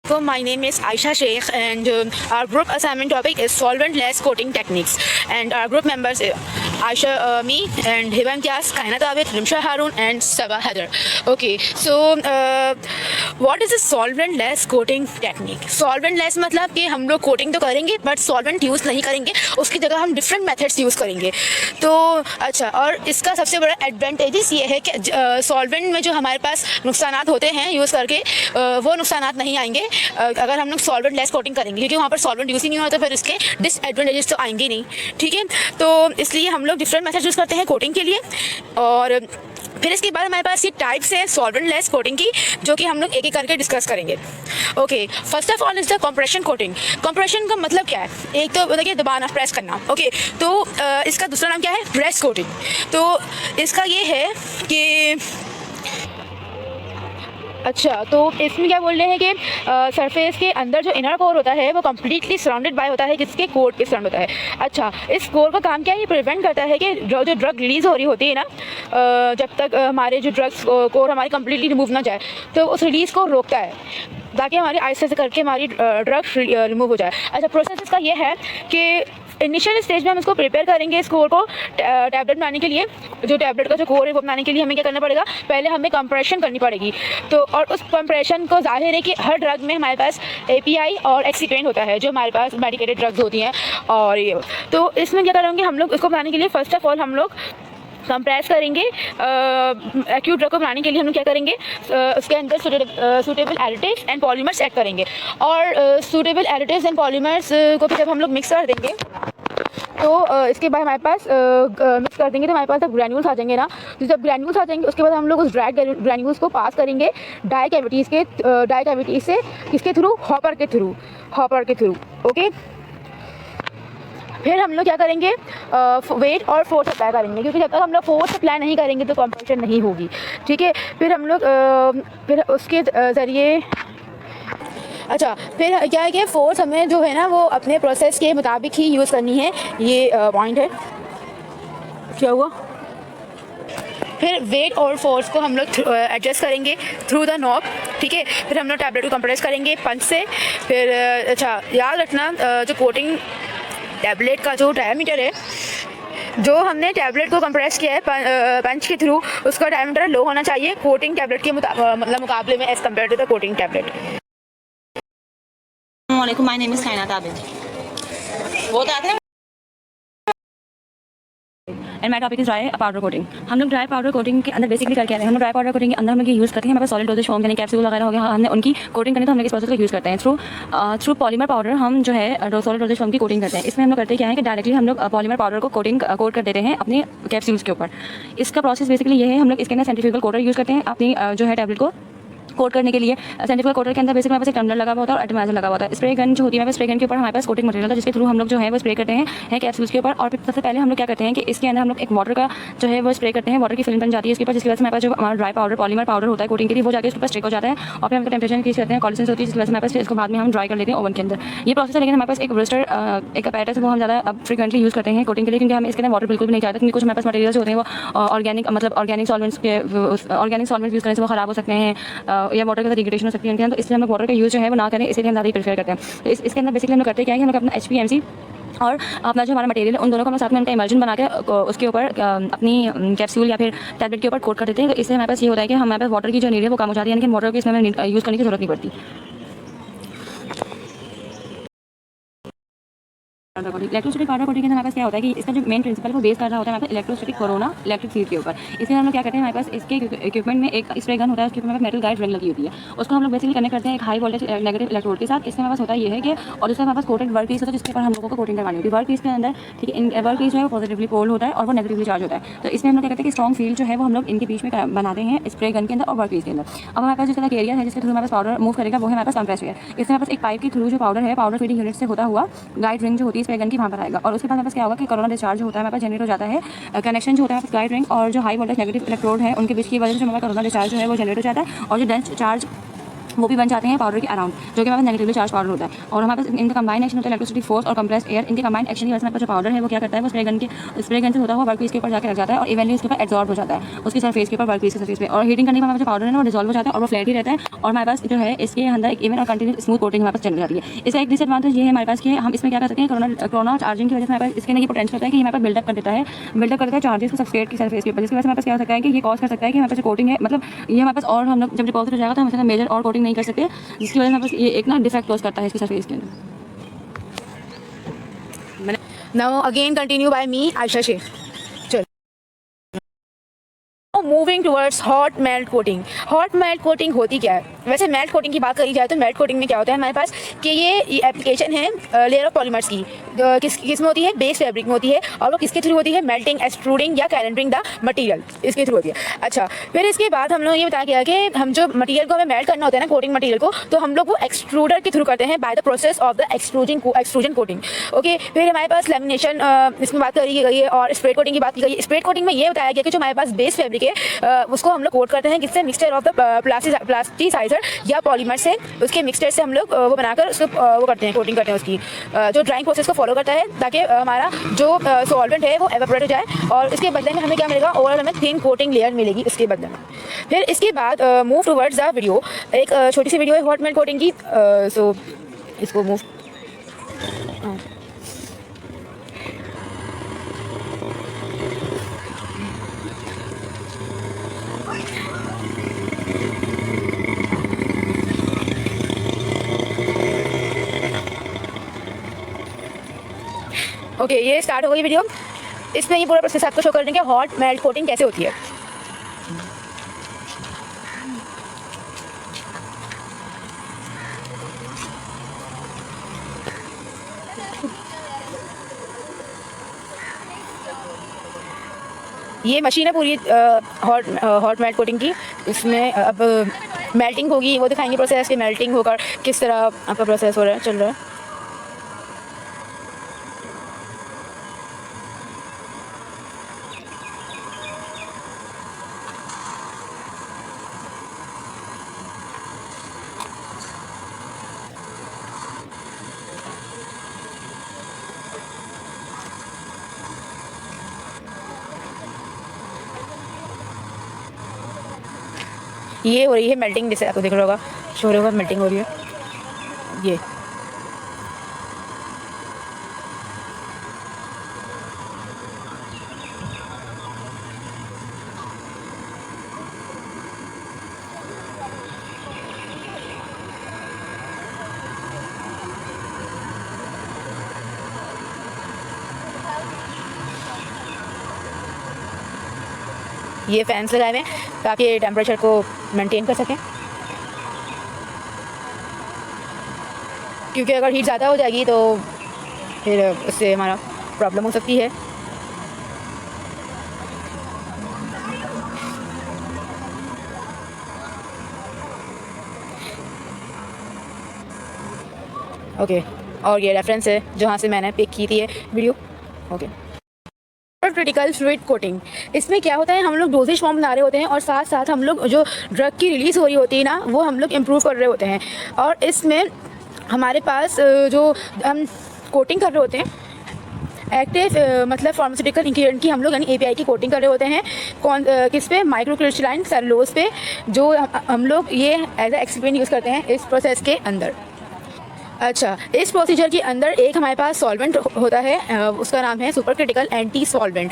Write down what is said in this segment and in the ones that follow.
So my name is Aisha Sheikh and our group assignment topic is solvent-less coating techniques, and our group members Aisha, me and Hiban Kyas, Kainat Abid, Rimsha Harun and Sabah Heather. Okay, so what is a solvent-less coating technique? Solvent-less मतलब कि हम लोग coating तो करेंगे but solvent use नहीं करेंगे, उसकी जगह हम डिफरेंट मेथड्स यूज़ करेंगे। तो अच्छा, और इसका सबसे बड़ा एडवांटेजेस ये है कि सॉल्वेंट में जो हमारे पास नुकसानात होते हैं यूज़ करके वो नुकसानात नहीं आएंगे अगर हम लोग सॉल्वेंट लेस कोटिंग करेंगे, क्योंकि वहाँ पर सॉल्वेंट यूज़ ही नहीं होता, फिर उसके डिसएडवांटेजेस तो आएंगे नहीं। ठीक है, तो इसलिए हम लोग डिफरेंट मेथड यूज़ करते हैं कोटिंग के लिए। और फिर इसके बाद हमारे पास ये टाइप्स है सॉल्वेंट लेस कोटिंग की, जो कि हम लोग एक एक करके डिस्कस करेंगे। Okay, first of all is the compression coating. Compression का मतलब क्या है? एक तो देखिए दबाना, प्रेस करना। ओके, तो इसका दूसरा नाम क्या है? Press coating. तो इसका ये है कि अच्छा, तो इसमें क्या बोल रहे हैं कि सरफेस के अंदर जो इनर कोर होता है वो कम्प्लीटली सराउंडेड बाय होता है, किसके? कोर के सराउंड होता है। अच्छा, इस कोर का काम क्या है? ये प्रिवेंट करता है कि जो ड्रग रिलीज़ हो रही होती है ना, जब तक हमारे जो ड्रग्स कोर हमारी कम्प्लीटली रिमूव ना जाए, तो उस रिलीज़ को रोकता है ताकि हमारी आहिस्ते से करके हमारी ड्रग्स रिमूव हो जाए। अच्छा, प्रोसेस इसका ये है कि इनिशियल स्टेज में हम इसको प्रिपेयर करेंगे इस कोर को टैबलेट बनाने के लिए। जो टैबलेट का जो कोर है वो बनाने के लिए हमें क्या करना पड़ेगा? पहले हमें कंप्रेशन करनी पड़ेगी। तो और उस कंप्रेशन को जाहिर है कि हर ड्रग में हमारे पास एपीआई और एक्सीपेंट होता है, जो हमारे पास मेडिकेटेड ड्रग्स होती हैं। और ये तो इसमें क्या करेंगे हम लोग? इसको बनाने के लिए फर्स्ट ऑफ ऑल हम लोग कंप्रेस करेंगे। एक्यूट ड्रग को बनाने के लिए हम लोग क्या करेंगे? उसके अंदर suitable additives and polymers add करेंगे। और सूटेबल एडिटिव्स एंड पॉलीमर्स को भी जब हम लोग मिक्स कर देंगे, तो इसके बाद हमारे पास मिक्स कर देंगे तो हमारे पास जब ग्रैन्यूल्स आ जाएंगे ना, तो जब ग्रैन्यूल्स आ जाएंगे उसके बाद हम लोग उस ड्राई ग्रैन्यूल्स को पास करेंगे डाई कैविटीज़ से, किसके थ्रू? हॉपर के थ्रू। ओके, फिर हम लोग क्या करेंगे? वेट और फोर्स अप्लाई करेंगे, क्योंकि जब तक हम लोग फोर्स अप्लाई नहीं करेंगे तो कंप्रेशन नहीं होगी। ठीक है, फिर हम लोग फिर उसके ज़रिए अच्छा, फिर क्या है कि फोर्स हमें जो है ना वो अपने प्रोसेस के मुताबिक ही यूज़ करनी है। ये पॉइंट है। क्या हुआ? फिर वेट और फोर्स को हम लोग एडजस्ट करेंगे थ्रू द नॉब। ठीक है, फिर हम लोग टैबलेट को कंप्रेस करेंगे पंच से। फिर अच्छा, याद रखना जो कोटिंग टैबलेट का जो डायमीटर है, जो हमने टैबलेट को कंप्रेस किया है पंच के थ्रू, उसका डायमीटर लो होना चाहिए कोटिंग टैबलेट के मतलब मुकाबले में, as compare to the coating tablet. अस्सलामुअलैकुम, my name is Kaynat Abid. वो तो आते हैं and my topic is dry powder coating. हम लोग ड्राई पाउडर कोटिंग के अंदर बेसिकली करके आ रहे हैं। हम लोग ड्राई पाउडर कोटिंग के अंदर हम लोग ये यूज़ करते हैं, हमारे पास सॉलिड डोजेज फॉर्म यानी कैप्सूल वगैरह हो गया, हमने उनकी कोटिंग करनी, तो हम लोग इस प्रोसेस को यूज़ करते हैं। थ्रू पॉलीमर पाउडर हम जो है सॉलिड डोजेज फॉर्म की कोटिंग करते हैं। इसमें हम लोग करते क्या है कि डायरेक्टली हम लोग पॉलीमर पाउडर को कोट कर देते हैं अपने कैप्सूल्स के ऊपर। इसका प्रोसेस बेसिकली ये है, हम लोग इसके अंदर सेंट्रीफ्यूगल कोटर यूज़ करते हैं अपनी जो है टैबलेट को कोट करने के लिए। सेंट्रीफ्यूगल कोटर के अंदर बेसिकली हमारे पास एक टर्मिनल लगा हुआ होता है और एटमाइजर लगा हुआ होता है। स्प्रे गन जो होती है, स्प्रे गन के ऊपर हमारे पास कोटिंग मटेरियल होता है, जिसके थ्रू हम लोग जो है वो स्प्रे करते हैं कैप्सूल्स के ऊपर। और फिर सबसे पहले हम लोग क्या करते हैं कि इसके अंदर हम लोग एक वाटर का जो है वो स्प्रे करते हैं, वाटर की फिल्म बन जाती है इसके ऊपर, जिसकी वजह से हमारे पास जो हमारा ड्राई पाउडर पॉलीमर पाउडर होता है कोटिंग के लिए, वो जाकर इसके ऊपर स्टिक हो जाता है। और फिर हम टेम्परेचर इंक्रीज करते हैं, कॉलिसेंस होती है, जिसकी वजह से हमारे पास इसको बाद में हम ड्राई कर लेते हैं ओवन के अंदर। ये प्रोसेस है, लेकिन हमारे पास एक ब्रस्टर एक अपैरेटस वो हम ज़्यादा फ्रीक्वेंटली यूज़ करते हैं कोटिंग के लिए, क्योंकि हमें इसके अंदर वाटर बिल्कुल भी नहीं चाहते, क्योंकि कुछ हमारे पास मटेरियल्स होते हैं वो ऑर्गेनिक सॉल्वेंट्स यूज़ करने से वो ख़राब हो सकते हैं या वाटर के साथ रिग्रेशन हो सकती है। तो इसलिए हम लोग वाटर का यूज़ जो है वो ना करें, इसलिए हम ज़्यादा ही प्रेफर करते हैं। तो इसके अंदर बेसिकली हम लोग करते क्या है कि हम लोग अपना HPMC और अपना जो हमारा मटेरियल है उन दोनों को हम साथ में उनका इमर्जन बना के उसके ऊपर अपनी कैप्सूल या फिर टैबलेट के ऊपर कोट कर देते हैं। तो इससे हमारे पास ये होता है कि हमारे पास वाटर की जो नीड है वो कम हो जाती है, यानी कि वाटर की इसमें हमें यूज़ करने की जरूरत नहीं पड़ती। इलेक्ट्रोस्टैटिक पाउडर कोटिंग के हमारे पास क्या होता है कि इसका जो मेन प्रिंसिपल वो बेस कर रहा होता है हमारे पास इलेक्ट्रोस्टैटिक कोरोना इलेक्ट्रिक फील्ड के ऊपर। इसलिए हम लोग क्या करते हैं, हमारे पास इसके इक्विपमेंट में एक स्प्रे गन होता है, उसके ऊपर मेटल गाइड रिंग लगी होती है, उसको हम लोग बेसिकली कनेक्ट करते हैं एक हाई वोल्टेज नेगेटिव इलेक्ट्रोड के साथ। इससे हमारे पास होता है ये है कि और इससे हमारे पास कोटेड वर्क पीस होता है, जिसके ऊपर हम लोगों को कोटिंग करवानी होती है। वर्क पीस के अंदर ठीक है, वर्क पीस जो है वो पॉजिटिवली पोल होता है और वो नेगेटिवली चार्ज होता है। तो इसमें हम लोग क्या करते हैं कि स्ट्रॉन्ग फील्ड जो है वो हम लोग इनके बीच में बनाते हैं स्प्रे गन के अंदर और वर्क पीस के अंदर। अब हमारे पास जिस तरह एरिया है जिसके थ्रू हमारे पास पाउडर मूव करेगा वो है हमारे पास कंप्रेसर है। इससे हमारे पास एक पाइप के थ्रू जो पाउडर है, पाउडर फीडिंग यूनिट से होता हुआ गाइड रिंग जो होती है स्प्रे गन की वहाँ पर आएगा। और उसके बाद हमारे पास क्या होगा कि कोरोना डिस्चार्ज होता है, हमारे पास जनरेट हो जाता है कनेक्शन जो होता है हमारे पास गाइड रिंग और जो हाई वोल्टेज नेगेटिव इलेक्ट्रोड है उनके बीच की वजह से हमारा कोरोना डिस्चार्ज जो है वो जनरेट हो जाता है। और जो डेंस चार्ज वो भी बन जाते हैं पाउडर के अराउंड, जो कि हमारे नेगेटिवली चार्ज पाउडर होता है। और हमारे पास इनका कंबाइन एक्शन होता है इलेक्ट्रिसिटी फोर्स और कंप्रेस एयर। इनके कंबाइन एक्शन की वजह से हमारे पास जो पाउडर है वो क्या करता है, वो स्प्रे गन से होता हुआ वर्कपीस के ऊपर जाकर लग जाता है और इवेंटली उसके ऊपर एब्जॉर्ब हो जाता है उसकी सरफेस के ऊपर, वर्कपीस के सरफेस पे। और हीटिंग करने के बाद जो पाउडर है ना वो डिसॉल्व हो जाता है और वो फ्लैट ही रहता है। और हमारे पास जो है इसके अंदर एक इवन और कंटिन्यूस स्मूथ कोटिंग हमारे पास चल जाती है। इसका एक डिसएडवांटेज ये है हमारे पास कि हम इसमें क्या कर सकते हैं, कोरोना चार्जिंग की वजह से हमारे पास इसके अंदर ये पोटेंशियल होता है कि हमारे पास बिल्डअप कर देता है चार्जेस को सबस्ट्रेट की सरफेस के ऊपर, जिसकी वजह से हमारे पास क्या हो सकता है कि ये कॉज कर सकता है कि हमारे पास जो कोटिंग है, मतलब ये हमारे पास और हम लोग जब डिपॉजिट हो जाएगा तो हम इसमें मेजर और कोटिंग नहीं कर सकते, जिसकी वजह से हमारे पास ये एक ना डिफेक्ट कॉज करता है इसकी सरफेस के अंदर। Now again continue by me, Aisha Sheikh. Moving towards hot melt coating. Hot melt coating होती क्या है? वैसे मेल्ट कोटिंग की बात करी जाए तो मेल्ट कोटिंग में क्या होता है हमारे पास कि ये एप्लीकेशन है लेयर ऑफ पॉलीमर्स की, किस में होती है, बेस फैब्रिक में होती है। और वो किसके थ्रू होती है? मेल्टिंग, एक्सट्रूडिंग या कैलेंडरिंग द मटेरियल, इसके थ्रू होती है। अच्छा, फिर इसके बाद हम लोग ये बताया गया कि हम जो मटेरियल को हमें मेल्ट करना होता है ना, कोटिंग मटेरियल को, तो हम लोग वो एक्सट्रूडर के थ्रू करते हैं by the process of the extrusion coating. Okay, फिर हमारे पास लेमिनेशन इसमें बात करी गई है और स्प्रेड कोटिंग की बात की गई है। स्प्रेड कोटिंग में ये बताया गया कि जो हमारे पास बेस फैब्रिक है उसको हम लोग कोट करते हैं किससे? मिक्सचर ऑफ द प्लास्टिसाइजर या पॉलीमर से, उसके मिक्सचर से हम लोग वो बनाकर उसको वो करते हैं, कोटिंग करते हैं उसकी, जो ड्राइंग प्रोसेस को फॉलो करता है ताकि हमारा जो सॉल्वेंट है वो एवापोरेट हो जाए और इसके बदले में हमें क्या मिलेगा? ओवरऑल हमें थिन कोटिंग लेयर मिलेगी इसके बदले में। फिर इसके बाद मूव टुवर्ड्स द वीडियो। एक छोटी सी वीडियो है हॉट मेल्ट कोटिंग की, सो इसको मूव ओके, ये स्टार्ट हो गई वीडियो। इसमें ये पूरा प्रोसेस आपको शो कर देंगे हॉट मेल्ट कोटिंग कैसे होती है। ये मशीन है पूरी हॉट मेल्ट कोटिंग की। इसमें अब मेल्टिंग होगी, वो दिखाएंगे प्रोसेस की, मेल्टिंग होकर किस तरह आपका प्रोसेस हो रहा है, चल रहा है। ये हो रही है मेल्टिंग, जैसे आपको दिख रहा होगा, शो रहा होगा मेल्टिंग हो रही है ये। ये फैंस लगाए हुए हैं ताकि टेम्परेचर को मेंटेन कर सकें, क्योंकि अगर हीट ज़्यादा हो जाएगी तो फिर उससे हमारा प्रॉब्लम हो सकती है। ओके, और ये रेफरेंस है जहाँ से मैंने पिक की थी ये video. Okay, critical fluid coating. इसमें क्या होता है, हम लोग डोजेज फॉर्म बना रहे होते हैं और साथ साथ हम लोग जो ड्रग की रिलीज़ हो रही होती है ना, वो हम लोग इम्प्रूव कर रहे होते हैं। और इसमें हमारे पास जो हम कोटिंग कर रहे होते हैं एक्टिव मतलब फार्मास्यूटिकल इंग्रेडिएंट की, हम लोग यानी एपीआई की कोटिंग कर रहे होते हैं। कौन किस पे? माइक्रोक्रिस्टलाइन सेलुलोज पे, जो हम लोग ये एज ए एक्सपेरिमेंट यूज़ करते हैं इस प्रोसेस के अंदर। अच्छा, इस प्रोसीजर के अंदर एक हमारे पास सॉल्वेंट होता है, उसका नाम है सुपर क्रिटिकल एंटी सॉल्वेंट।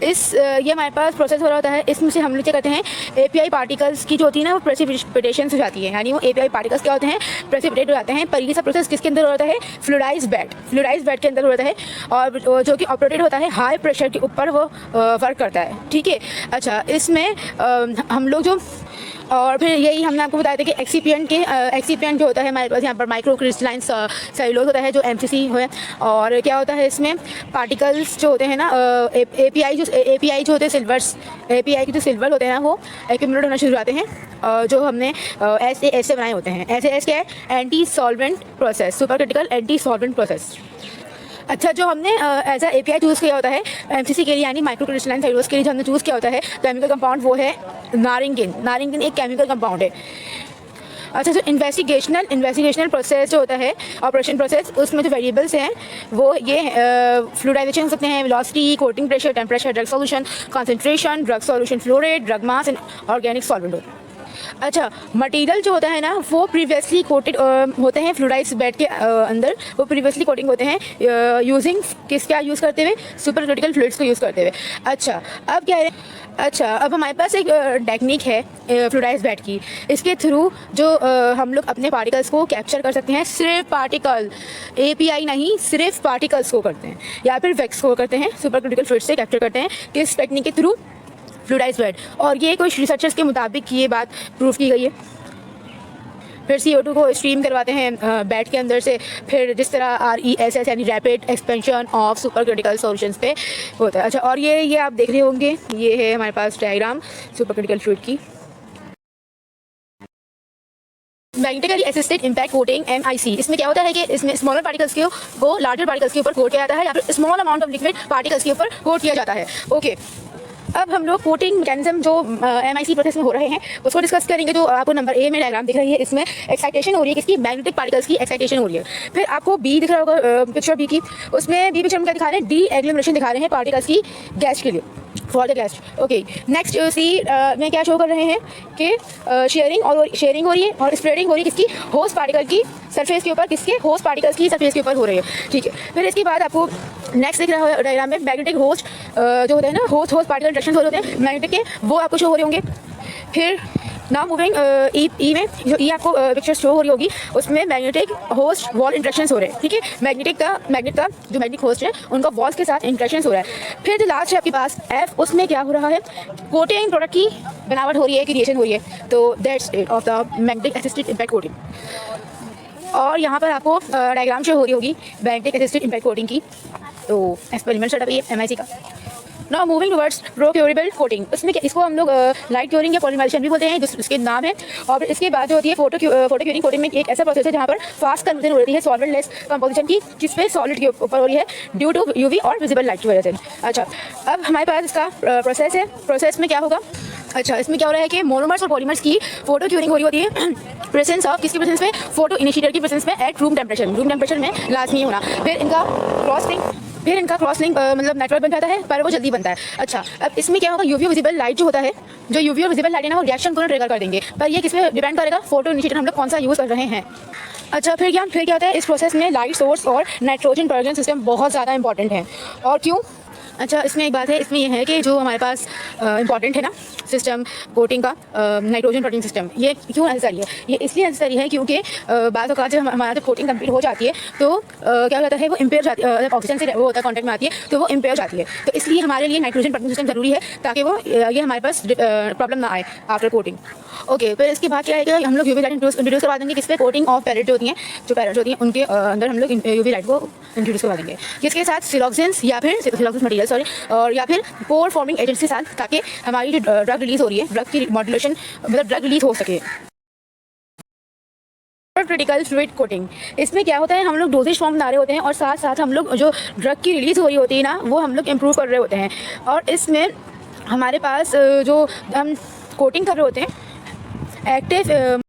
ये हमारे पास प्रोसेस हो रहा होता है। इसमें से हम लोग क्या करते हैं, एपीआई पार्टिकल्स की जो होती है ना वो प्रेसिपिटेशन हो जाती है, यानी वो एपीआई पार्टिकल्स क्या होते हैं, प्रेसिपिटेट हो जाते हैं। पर ये सब प्रोसेस किसके अंदर हो रहा है? फ्लूइडाइज्ड बेड के अंदर हो रहा है, और जो कि ऑपरेटेड होता है हाई प्रेशर के ऊपर वो वर्क करता है। ठीक है। अच्छा, इसमें हम लोग जो, और फिर यही हमने आपको बताया था कि एक्सीपिएंट जो होता है हमारे पास यहाँ पर माइक्रोक्रिस्टलाइन सेलुलोज होता है जो एमसीसी है। और क्या होता है इसमें, पार्टिकल्स जो होते हैं ना, एपीआई जो होते हैं सिल्वर्स, एपीआई के जो सिल्वर होते हैं ना वो एक्यूमुलेट होना शुरू हो जाते हैं, जो हमने एस से बनाए होते हैं। एस क्या है? Anti solvent process, super critical anti solvent process. अच्छा, जो हमने एज अ एपीआई चूज़ किया होता है एमसीसी के लिए, यानी माइक्रोक्रिस्टलाइन सेलुलोज के लिए जो हमने चूज़ किया होता है केमिकल कंपाउंड, वो है नारिंगिन। नारिंगिन एक केमिकल कंपाउंड है। अच्छा, जो इन्वेस्टिगेशनल प्रोसेस जो होता है, ऑपरेशन प्रोसेस, उसमें जो वेरिएबल्स हैं वो ये फ्लूइडाइजेशन हो सकते हैं, velocity, coating pressure, temperature, drug solution concentration, drug solution flow rate, drug mass and organic solvent. अच्छा, मटेरियल जो होता है ना वो प्रीवियसली कोटेड होते हैं फ्लूइडाइज्ड बेड के अंदर, वो प्रीवियसली कोटिंग होते हैं यूजिंग क्या यूज़ करते हुए, सुपर क्रिटिकल फ्लूइड्स को यूज़ करते हुए। अच्छा, अब क्या है, अच्छा अब हमारे पास एक टेक्निक है फ्लूइडाइज्ड बेड की, इसके थ्रू जो हम लोग अपने पार्टिकल्स को कैप्चर कर सकते हैं, सिर्फ पार्टिकल, API नहीं, सिर्फ पार्टिकल्स को करते हैं या फिर वैक्स को करते हैं, सुपर क्रिटिकल फ्लूइड्स से कैप्चर करते हैं किस टेक्निक के थ्रू, फ्लूइडाइज्ड बेड। और ये कुछ रिसर्चर्स के मुताबिक ये बात प्रूव की गई है। फिर CO2 को स्ट्रीम करवाते हैं बेड के अंदर से, फिर जिस तरह RESS यानी rapid expansion of super critical solutions पे होता है। अच्छा, और ये आप देख रहे होंगे, ये है हमारे पास डायग्राम सुपर क्रिटिकल फ्लूइड की। Magnetically assisted impact coating MIC, इसमें क्या होता है कि इसमें स्मॉलर पार्टिकल्स को लार्जर पार्टिकल्स के ऊपर कोट किया जाता है या फिर small amount of liquid particles के ऊपर कोट किया जाता है। ओके, अब हम लोग कोटिंग मैकेनिज्म जो MIC प्रोसेस में हो रहे हैं उसको डिस्कस करेंगे। जो आपको नंबर A में डायग्राम दिख रही है, इसमें एक्साइटेशन हो रही है किसकी, मैग्नेटिक पार्टिकल्स की एक्साइटेशन हो रही है। फिर आपको B दिख रहा होगा, पिक्चर B की, उसमें B पिक्चर में क्या दिखा रहे हैं, डी एग्लोमरेशन दिखा रहे हैं पार्टिकल्स की गैस के लिए, for the gas. Okay, next C में क्या शो कर रहे हैं कि शेयरिंग हो रही है और स्प्रेडिंग हो रही है किसकी, होस्ट पार्टिकल की सरफेस के ऊपर, किसके, होस्ट पार्टिकल्स की सरफेस के ऊपर हो रही है। ठीक है, फिर इसके बाद आपको नेक्स्ट दिख रहा है डायग्राम में मैग्नेटिक होस्ट जो होता है ना, होस्ट पार्टिकल इंटरेक्शन हो रहे होते हैं मैग्नेटिक के, वो आपको शो हो रहे होंगे। फिर नाउ मूविंग ई में, जो ई आपको पिक्चर शो हो रही होगी, उसमें मैग्नेटिक होस्ट वॉल इंटरेक्शंस हो रहे हैं। ठीक है, मैग्नेट का जो मैग्नेटिक होस्ट है उनका वॉल्स के साथ इंटरेक्शंस हो रहा है। फिर जो लास्ट है आपके पास F, उसमें क्या हो रहा है, कोटिंग प्रोडक्ट की बनावट हो रही है, क्रिएशन हो रही है। तो that's it of the magnetic assisted impact coating. और यहाँ पर आपको डायग्राम शो हो रही होगी मैग्नेटिक असिस्टेड इम्पैक्ट कोटिंग की। तो एक्सपेरिमेंट सेटअप ये MIC का। नाउ मूविंग टुवर्ड्स प्रोक्योरेबल कोटिंग, इसमें इसको हम लोग लाइट क्योरिंग या पॉलीमराइजेशन भी बोलते हैं, इसके नाम है। और इसके बाद जो होती है फोटो क्योरिंग कोटिंग में एक ऐसा प्रोसेस है जहाँ पर फास्ट कन्वर्जन हो रही है सॉल्वेंट लेस कंपोजिशन की, जिस पे सॉलिड के ऊपर हो रही है ड्यू टू UV और विजिबल लाइट की वजह से। अच्छा, अब हमारे पास इसका प्रोसेस है, प्रोसेस में क्या होगा, अच्छा इसमें क्या हो रहा है कि मोनोमर्स और पॉलीमर्स की फोटो क्यूरिंग हो रही होती है प्रेजेंस ऑफ, किसकी प्रेजेंस में, फोटो इनिशिएटर की प्रेजेंस में एट रूम टेम्परेचर में लाजमी होना। फिर इनका क्रॉस लिंक मतलब नेटवर्क बन जाता है, पर वो जल्दी बनता है। अच्छा, अब इसमें क्या होगा, UV विजिबल लाइट जो होता है, जो UV और विजिबल लाइट है ना, वो रिएक्शन को ट्रिगर कर देंगे, पर ये किस पे डिपेंड करेगा, फोटो इनिशिएटर हम लोग कौन सा यूज़ कर रहे हैं। अच्छा, फिर क्या होता है इस प्रोसेस में, लाइट सोर्स और नाइट्रोजन प्रोडक्शन सिस्टम बहुत ज़्यादा इंपॉर्टेंट है। और क्यों, अच्छा इसमें एक बात है, इसमें यह है कि जो हमारे पास इंपॉर्टेंट है ना सिस्टम कोटिंग का, नाइट्रोजन प्रोटीन सिस्टम, ये क्यों नेसेसरी है, ये इसलिए नेसेसरी है क्योंकि बाद औक़ात जब हमारा जब कोटिंग कंप्लीट हो जाती है तो क्या होता है, वो इम्पेयर जाती है, ऑक्सीजन से वो होता है कॉन्टैक्ट में आती है तो वो इम्पेयर जाती है। तो इसलिए हमारे लिए नाइट्रोजन प्रोटीन सिस्टम ज़रूरी है ताकि वो ये हमारे पास प्रॉब्लम ना आए आफ्टर कोटिंग। ओके, फिर इसके बाद क्या है कि हम लोग UV लाइट इंट्रोड्यूस करवा देंगे, किस पे, कोटिंग ऑफ पैरेट होती हैं, जो पैरेट होती हैं उनके अंदर हम लोग UV लाइट को इंट्रोड्यूस करवा देंगे, किसके साथ, सिलॉक्सेंस या फिर सिलॉक्सेंस मटेरियल सॉरी, और या फिर पोर फॉर्मिंग एजेंट्स के साथ, ताकि हमारी जो ड्रग रिलीज हो रही है, ड्रग की मॉड्यूलेशन मतलब ड्रग रिलीज हो सके। क्रिटिकल फ्लूइड कोटिंग, इसमें क्या होता है, हम लोग डोजेज फॉर्म बना रहे होते हैं और साथ साथ हम लोग जो ड्रग की रिलीज हो रही होती है ना, वो हम लोग इम्प्रूव कर रहे होते हैं। और इसमें हमारे पास जो हम कोटिंग कर रहे होते हैं एक्टिव